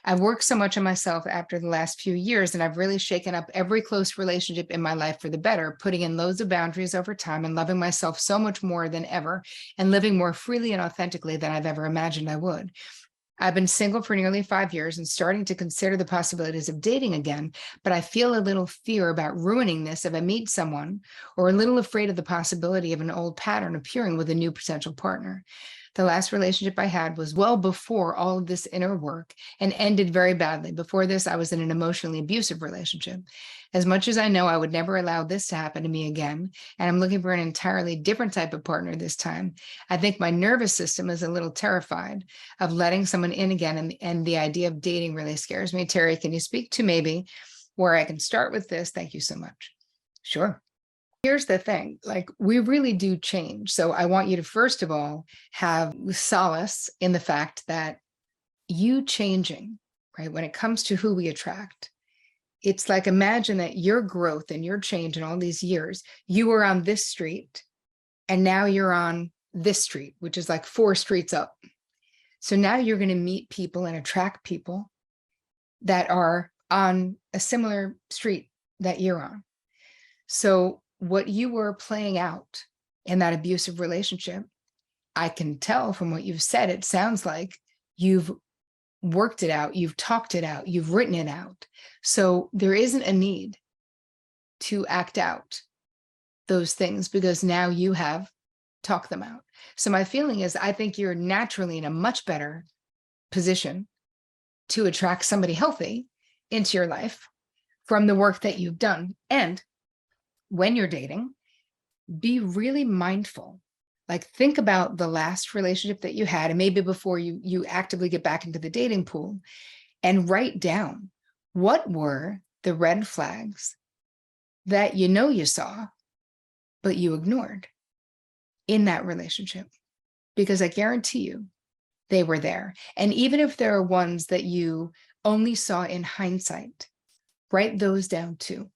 I've worked so much on myself after the last few years, and I've really shaken up every close relationship in my life for the better, putting in loads of boundaries over time and loving myself so much more than ever and living more freely and authentically than I've ever imagined I would. I've been single for nearly 5 years and starting to consider the possibilities of dating again, but I feel a little fear about ruining this if I meet someone, or a little afraid of the possibility of an old pattern appearing with a new potential partner. The last relationship I had was well before all of this inner work and ended very badly. Before this, I was in an emotionally abusive relationship. As much as I know I would never allow this to happen to me again, and I'm looking for an entirely different type of partner this time, I think my nervous system is a little terrified of letting someone in again. And the idea of dating really scares me. Terri, can you speak to maybe where I can start with this? Thank you so much. Sure. Here's the thing, like, we really do change. So I want you to, first of all, have solace in the fact that you changing, right? When it comes to who we attract, it's like, imagine that your growth and your change in all these years, you were on this street and now you're on this street, which is like 4 streets up. So now you're going to meet people and attract people that are on a similar street that you're on. So what you were playing out in that abusive relationship, I can tell from what you've said, it sounds like you've worked it out, you've talked it out, you've written it out. So there isn't a need to act out those things because now you have talked them out. So my feeling is, I think you're naturally in a much better position to attract somebody healthy into your life from the work that you've done. And when you're dating, be really mindful. Like, think about the last relationship that you had, and maybe before you actively get back into the dating pool, and write down what were the red flags that you saw, but you ignored in that relationship, because I guarantee you they were there. And even if there are ones that you only saw in hindsight, write those down too.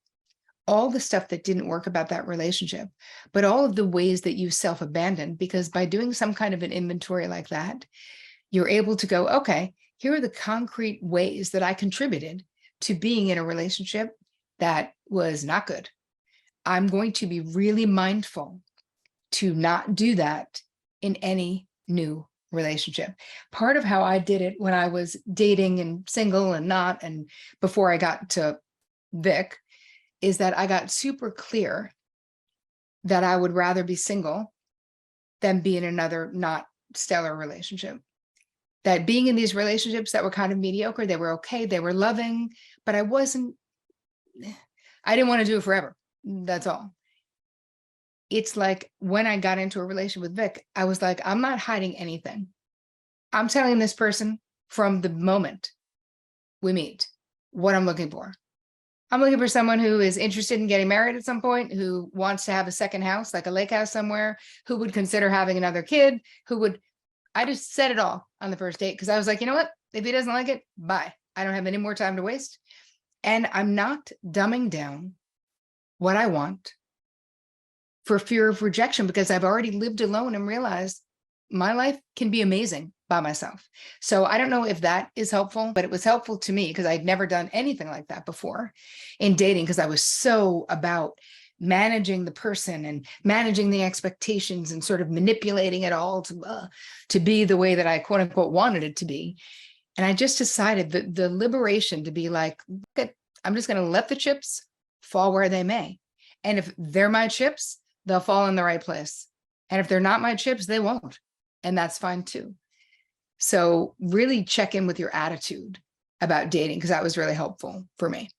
All the stuff that didn't work about that relationship, but all of the ways that you self-abandoned, because by doing some kind of an inventory like that, you're able to go, okay, here are the concrete ways that I contributed to being in a relationship that was not good. I'm going to be really mindful to not do that in any new relationship. Part of how I did it when I was dating and single and not, and before I got to Vic, is that I got super clear that I would rather be single than be in another not stellar relationship. That being in these relationships that were kind of mediocre, they were okay, they were loving, but I didn't want to do it forever. That's all. It's like when I got into a relationship with Vic, I was like, I'm not hiding anything. I'm telling this person from the moment we meet what I'm looking for. I'm looking for someone who is interested in getting married at some point, who wants to have a second house, like a lake house somewhere, who would consider having another kid, I just said it all on the first date, because I was like, you know what? If he doesn't like it, bye. I don't have any more time to waste. And I'm not dumbing down what I want for fear of rejection, because I've already lived alone and realized my life can be amazing by myself. So I don't know if that is helpful, but it was helpful to me because I'd never done anything like that before in dating, because I was so about managing the person and managing the expectations and sort of manipulating it all to be the way that I quote unquote wanted it to be. And I just decided that the liberation to be like, okay, I'm just going to let the chips fall where they may. And if they're my chips, they'll fall in the right place. And if they're not my chips, they won't. And that's fine too. So really check in with your attitude about dating, because that was really helpful for me.